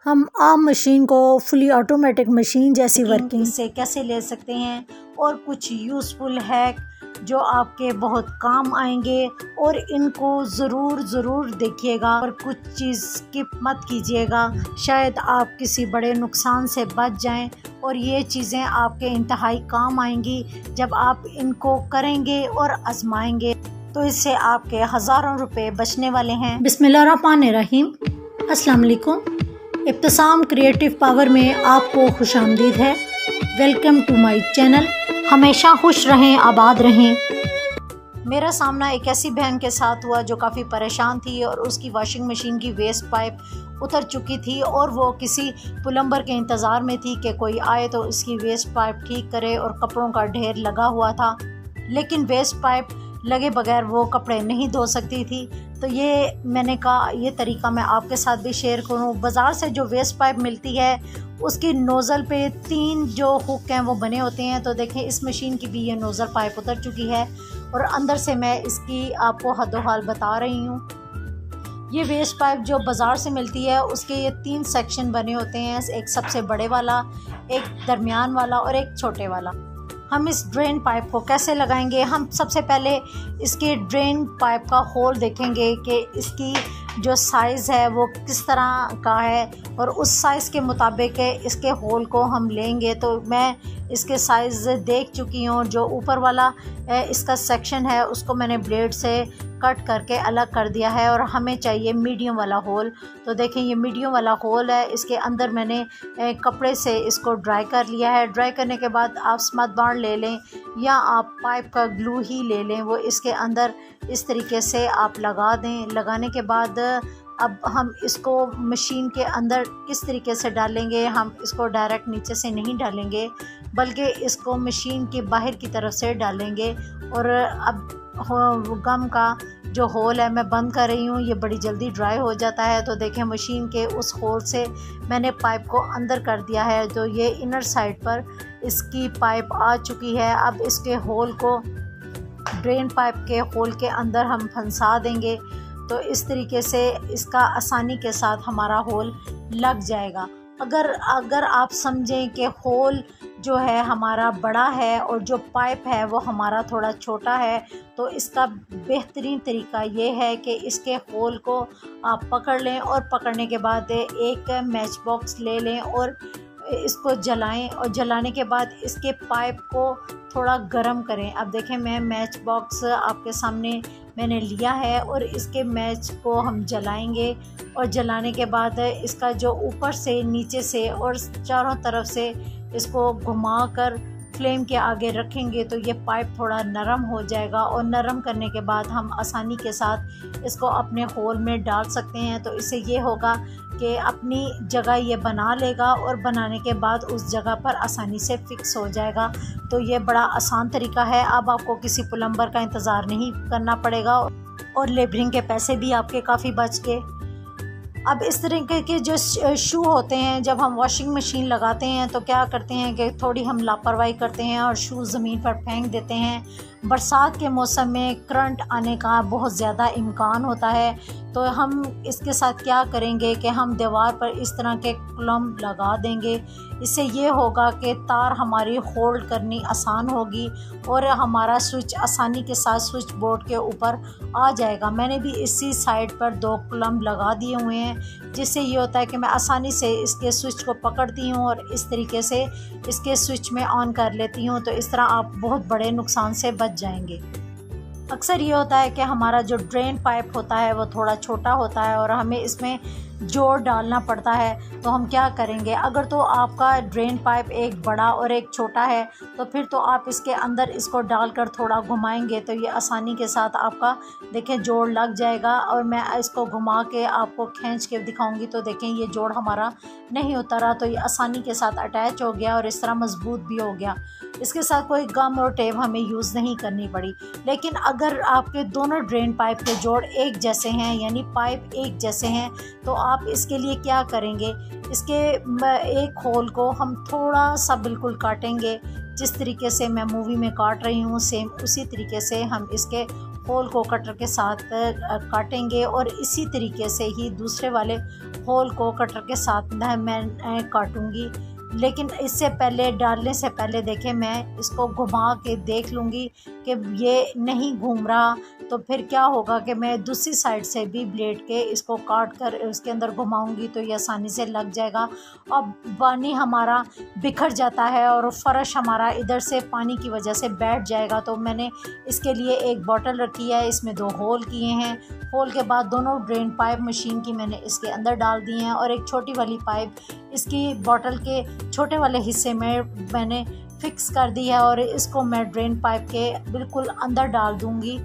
हम आम मशीन को फुली ऑटोमेटिक मशीन जैसी वर्किंग से कैसे ले सकते हैं और कुछ यूज़फुल हैक जो आपके बहुत काम आएंगे और इनको ज़रूर देखिएगा और कुछ चीज़ स्किप मत कीजिएगा। शायद आप किसी बड़े नुकसान से बच जाएं और ये चीज़ें आपके इंतहाई काम आएंगी जब आप इनको करेंगे और आजमाएंगे, तो इससे आपके हज़ारों रुपए बचने वाले हैं। बिस्मिल्लाहिर्रहमानिर्रहीम। अस्सलाम वालेकुम। इब्तिसाम क्रिएटिव पावर में आपको खुशामदीद है। Welcome to my channel. हमेशा खुश रहें, आबाद रहें। मेरा सामना एक ऐसी बहन के साथ हुआ जो काफ़ी परेशान थी और उसकी वॉशिंग मशीन की वेस्ट पाइप उतर चुकी थी और वो किसी प्लम्बर के इंतज़ार में थी कि कोई आए तो इसकी वेस्ट पाइप ठीक करे, और कपड़ों का ढेर लगा हुआ था, लेकिन वेस्ट पाइप लगे बगैर वो कपड़े नहीं धो सकती थी। तो ये मैंने कहा ये तरीका मैं आपके साथ भी शेयर करूं। बाज़ार से जो वेस्ट पाइप मिलती है उसकी नोज़ल पे 3 जो हुक हैं वो बने होते हैं। तो देखें इस मशीन की भी ये नोज़ल पाइप उतर चुकी है और अंदर से मैं इसकी आपको हदो-हाल बता रही हूँ। ये वेस्ट पाइप जो बाज़ार से मिलती है उसके ये 3 सेक्शन बने होते हैं, एक सबसे बड़े वाला, एक दरमियान वाला और एक छोटे वाला। हम इस ड्रेन पाइप को कैसे लगाएंगे? हम सबसे पहले इसके ड्रेन पाइप का होल देखेंगे कि इसकी जो साइज़ है वो किस तरह का है और उस साइज़ के मुताबिक इसके होल को हम लेंगे। तो मैं इसके साइज़ देख चुकी हूँ। जो ऊपर वाला इसका सेक्शन है उसको मैंने ब्लेड से कट करके अलग कर दिया है और हमें चाहिए मीडियम वाला होल। तो देखें ये मीडियम वाला होल है, इसके अंदर मैंने कपड़े से इसको ड्राई कर लिया है। ड्राई करने के बाद आप स्मथ बार ले लें या आप पाइप का ग्लू ही ले लें, वो इसके अंदर इस तरीके से आप लगा दें। लगाने के बाद अब हम इसको मशीन के अंदर किस तरीके से डालेंगे, हम इसको डायरेक्ट नीचे से नहीं डालेंगे बल्कि इसको मशीन के बाहर की तरफ से डालेंगे। और अब गम का जो होल है मैं बंद कर रही हूँ, ये बड़ी जल्दी ड्राई हो जाता है। तो देखें मशीन के उस होल से मैंने पाइप को अंदर कर दिया है, तो ये इनर साइड पर इसकी पाइप आ चुकी है। अब इसके होल को ड्रेन पाइप के होल के अंदर हम फंसा देंगे, तो इस तरीके से इसका आसानी के साथ हमारा होल लग जाएगा। अगर आप समझें कि होल जो है हमारा बड़ा है और जो पाइप है वो हमारा थोड़ा छोटा है, तो इसका बेहतरीन तरीका ये है कि इसके होल को आप पकड़ लें और पकड़ने के बाद एक मैच बॉक्स ले लें और इसको जलाएं, और जलाने के बाद इसके पाइप को थोड़ा गर्म करें। अब देखें मैं मैच बॉक्स आपके सामने मैंने लिया है और इसके मैच को हम जलाएंगे, और जलाने के बाद इसका जो ऊपर से नीचे से और चारों तरफ से इसको घुमाकर फ्लेम के आगे रखेंगे तो ये पाइप थोड़ा नरम हो जाएगा, और नरम करने के बाद हम आसानी के साथ इसको अपने होल में डाल सकते हैं। तो इससे ये होगा कि अपनी जगह ये बना लेगा और बनाने के बाद उस जगह पर आसानी से फिक्स हो जाएगा। तो ये बड़ा आसान तरीका है। अब आपको किसी प्लम्बर का इंतज़ार नहीं करना पड़ेगा और लेबरिंग के पैसे भी आपके काफ़ी बच गए। अब इस तरीके के जो शू होते हैं, जब हम वॉशिंग मशीन लगाते हैं तो क्या करते हैं कि थोड़ी हम लापरवाही करते हैं और शू ज़मीन पर फेंक देते हैं। बरसात के मौसम में करंट आने का बहुत ज़्यादा इम्कान होता है, तो हम इसके साथ क्या करेंगे कि हम दीवार पर इस तरह के क्लम्प लगा देंगे। इससे ये होगा कि तार हमारी होल्ड करनी आसान होगी और हमारा स्विच आसानी के साथ स्विच बोर्ड के ऊपर आ जाएगा। मैंने भी इसी साइड पर 2 क्लम्प लगा दिए हुए हैं, जिससे ये होता है कि मैं आसानी से इसके स्विच को पकड़ती हूँ और इस तरीके से इसके स्विच में ऑन कर लेती हूँ। तो इस तरह आप बहुत बड़े नुकसान से बच जाएंगे। अक्सर ये होता है कि हमारा जो ड्रेन पाइप होता है वो थोड़ा छोटा होता है और हमें इसमें जोड़ डालना पड़ता है। तो हम क्या करेंगे, अगर तो आपका ड्रेन पाइप एक बड़ा और एक छोटा है तो फिर तो आप इसके अंदर इसको डालकर थोड़ा घुमाएंगे तो ये आसानी के साथ आपका देखें जोड़ लग जाएगा। और मैं इसको घुमा के आपको खींच के दिखाऊंगी तो देखें ये जोड़ हमारा नहीं उतरा, तो ये आसानी के साथ अटैच हो गया और इस तरह मजबूत भी हो गया। इसके साथ कोई गम और टेप हमें यूज़ नहीं करनी पड़ी। लेकिन अगर आपके दोनों ड्रेन पाइप के जोड़ एक जैसे हैं, यानी पाइप एक जैसे हैं, तो आप इसके लिए क्या करेंगे, इसके एक होल को हम थोड़ा सा बिल्कुल काटेंगे। जिस तरीके से मैं मूवी में काट रही हूँ सेम उसी तरीके से हम इसके होल को कटर के साथ काटेंगे और इसी तरीके से ही दूसरे वाले होल को कटर के साथ मैं काटूंगी। लेकिन इससे पहले, डालने से पहले देखें मैं इसको घुमा के देख लूँगी कि ये नहीं घूम रहा, तो फिर क्या होगा कि मैं दूसरी साइड से भी ब्लेड के इसको काट कर इसके अंदर घुमाऊंगी तो ये आसानी से लग जाएगा। अब पानी हमारा बिखर जाता है और फ़र्श हमारा इधर से पानी की वजह से बैठ जाएगा। तो मैंने इसके लिए एक बॉटल रखी है, इसमें 2 होल किए हैं। होल के बाद दोनों ड्रेन पाइप मशीन की मैंने इसके अंदर डाल दी हैं और एक छोटी वाली पाइप इसकी बॉटल के छोटे वाले हिस्से में मैंने फिक्स कर दी है और इसको मैं ड्रेन पाइप के बिल्कुल अंदर डाल दूंगी।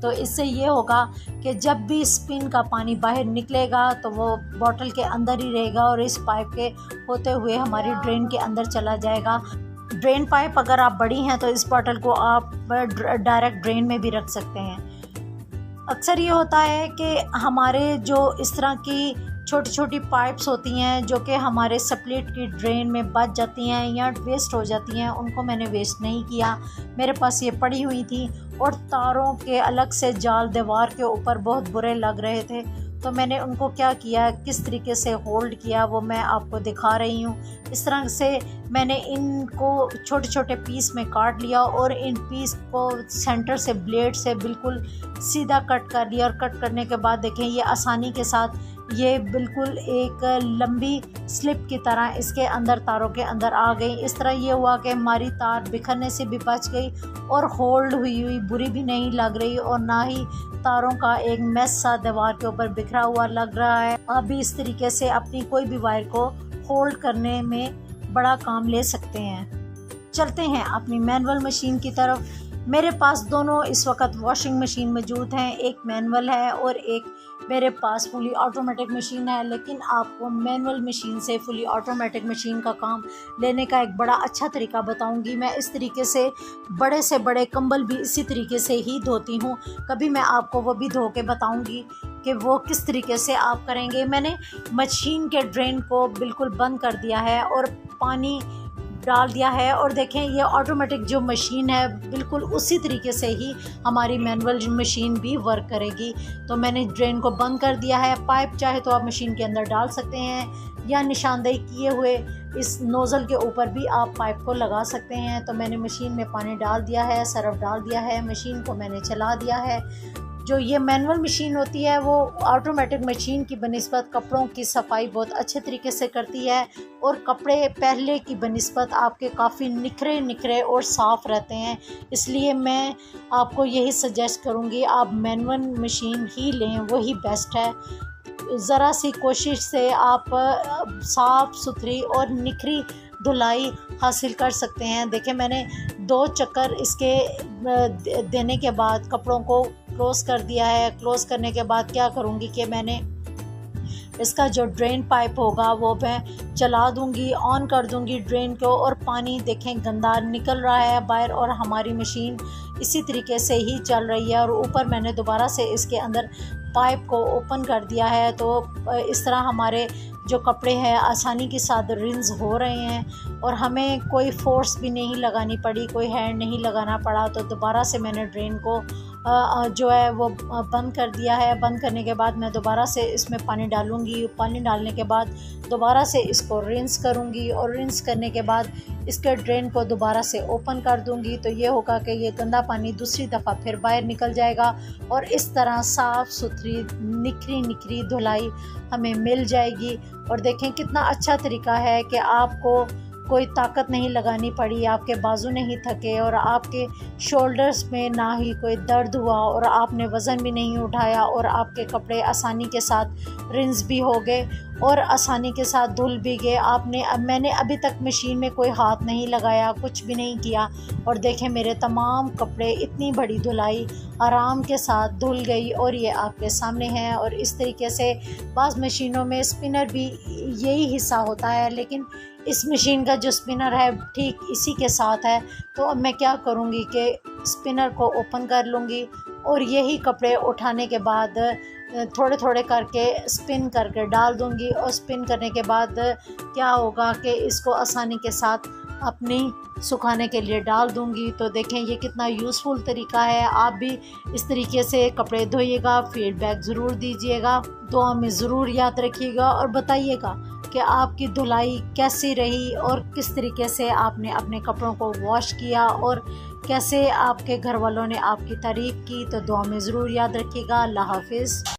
तो इससे ये होगा कि जब भी स्पिन का पानी बाहर निकलेगा तो वो बॉटल के अंदर ही रहेगा और इस पाइप के होते हुए हमारी ड्रेन के अंदर चला जाएगा। ड्रेन पाइप अगर आप बड़ी हैं तो इस बॉटल को आप डायरेक्ट ड्रेन में भी रख सकते हैं। अक्सर ये होता है कि हमारे जो इस तरह की छोटी छोटी पाइप्स होती हैं जो कि हमारे स्प्लिट की ड्रेन में बच जाती हैं या वेस्ट हो जाती हैं, उनको मैंने वेस्ट नहीं किया। मेरे पास ये पड़ी हुई थी और तारों के अलग से जाल दीवार के ऊपर बहुत बुरे लग रहे थे, तो मैंने उनको क्या किया, किस तरीके से होल्ड किया वो मैं आपको दिखा रही हूँ। इस तरह से मैंने इनको छोटे छोटे पीस में काट लिया और इन पीस को सेंटर से ब्लेड से बिल्कुल सीधा कट कर लिया और कट करने के बाद देखें ये आसानी के साथ ये बिल्कुल एक लंबी स्लिप की तरह इसके अंदर तारों के अंदर आ गई। इस तरह ये हुआ कि हमारी तार बिखरने से भी बच गई और होल्ड हुई बुरी भी नहीं लग रही और ना ही तारों का एक मैस सा दीवार के ऊपर बिखरा हुआ लग रहा है। आप भी इस तरीके से अपनी कोई भी वायर को होल्ड करने में बड़ा काम ले सकते हैं। चलते हैं अपनी मैनुअल मशीन की तरफ। मेरे पास दोनों इस वक्त वॉशिंग मशीन मौजूद हैं, एक मैनुअल है और एक मेरे पास फुली ऑटोमेटिक मशीन है। लेकिन आपको मैनुअल मशीन से फुली ऑटोमेटिक मशीन का काम लेने का एक बड़ा अच्छा तरीका बताऊंगी। मैं इस तरीके से बड़े कंबल भी इसी तरीके से ही धोती हूँ, कभी मैं आपको वो भी धो के बताऊंगी कि वो किस तरीके से आप करेंगे। मैंने मशीन के ड्रेन को बिल्कुल बंद कर दिया है और पानी डाल दिया है और देखें ये ऑटोमेटिक जो मशीन है बिल्कुल उसी तरीके से ही हमारी मैनुअल मशीन भी वर्क करेगी। तो मैंने ड्रेन को बंद कर दिया है। पाइप चाहे तो आप मशीन के अंदर डाल सकते हैं या निशानदेही किए हुए इस नोज़ल के ऊपर भी आप पाइप को लगा सकते हैं। तो मैंने मशीन में पानी डाल दिया है, सर्फ डाल दिया है, मशीन को मैंने चला दिया है। जो ये मैनुअल मशीन होती है वो ऑटोमेटिक मशीन की बनिस्बत कपड़ों की सफाई बहुत अच्छे तरीके से करती है और कपड़े पहले की बनिस्बत आपके काफ़ी निखरे और साफ़ रहते हैं। इसलिए मैं आपको यही सजेस्ट करूँगी आप मैनुअल मशीन ही लें, वही बेस्ट है। ज़रा सी कोशिश से आप साफ़ सुथरी और निखरी धुलाई हासिल कर सकते हैं। देखें मैंने 2 चक्कर इसके देने के बाद कपड़ों को क्लोज़ कर दिया है। क्लोज़ करने के बाद क्या करूँगी कि मैंने इसका जो ड्रेन पाइप होगा वो मैं चला दूँगी, ऑन कर दूँगी ड्रेन को और पानी देखें गंदा निकल रहा है बाहर और हमारी मशीन इसी तरीके से ही चल रही है। और ऊपर मैंने दोबारा से इसके अंदर पाइप को ओपन कर दिया है। तो इस तरह हमारे जो कपड़े हैं आसानी के साथ रिंस हो रहे हैं और हमें कोई फोर्स भी नहीं लगानी पड़ी, कोई हैंड नहीं लगाना पड़ा। तो दोबारा से मैंने ड्रेन को जो है वो बंद कर दिया है। बंद करने के बाद मैं दोबारा से इसमें पानी डालूँगी। पानी डालने के बाद दोबारा से इसको रिंस करूँगी और रिंस करने के बाद इसके ड्रेन को दोबारा से ओपन कर दूँगी। तो ये होगा कि ये गंदा पानी दूसरी दफ़ा फिर बाहर निकल जाएगा और इस तरह साफ़ सुथरी निखरी धुलाई हमें मिल जाएगी। और देखें कितना अच्छा तरीका है कि आपको कोई ताकत नहीं लगानी पड़ी, आपके बाजू नहीं थके और आपके शोल्डर्स में ना ही कोई दर्द हुआ और आपने वज़न भी नहीं उठाया और आपके कपड़े आसानी के साथ रिंस भी हो गए और आसानी के साथ धुल भी गए। मैंने अभी तक मशीन में कोई हाथ नहीं लगाया, कुछ भी नहीं किया और देखें मेरे तमाम कपड़े इतनी बड़ी धुलाई आराम के साथ धुल गई और ये आपके सामने है। और इस तरीके से बाज़ मशीनों में स्पिनर भी यही हिस्सा होता है, लेकिन इस मशीन का जो स्पिनर है ठीक इसी के साथ है। तो अब मैं क्या करूँगी कि स्पिनर को ओपन कर लूँगी और यही कपड़े उठाने के बाद थोड़े थोड़े करके स्पिन करके डाल दूँगी और स्पिन करने के बाद क्या होगा कि इसको आसानी के साथ अपनी सुखाने के लिए डाल दूंगी। तो देखें ये कितना यूज़फुल तरीका है। आप भी इस तरीके से कपड़े धोइएगा, फीडबैक ज़रूर दीजिएगा, दुआ में ज़रूर याद रखिएगा और बताइएगा कि आपकी धुलाई कैसी रही और किस तरीके से आपने अपने कपड़ों को वॉश किया और कैसे आपके घर वालों ने आपकी तारीफ़ की। तो दुआ में ज़रूर याद रखिएगा। अल्लाह हाफिज़।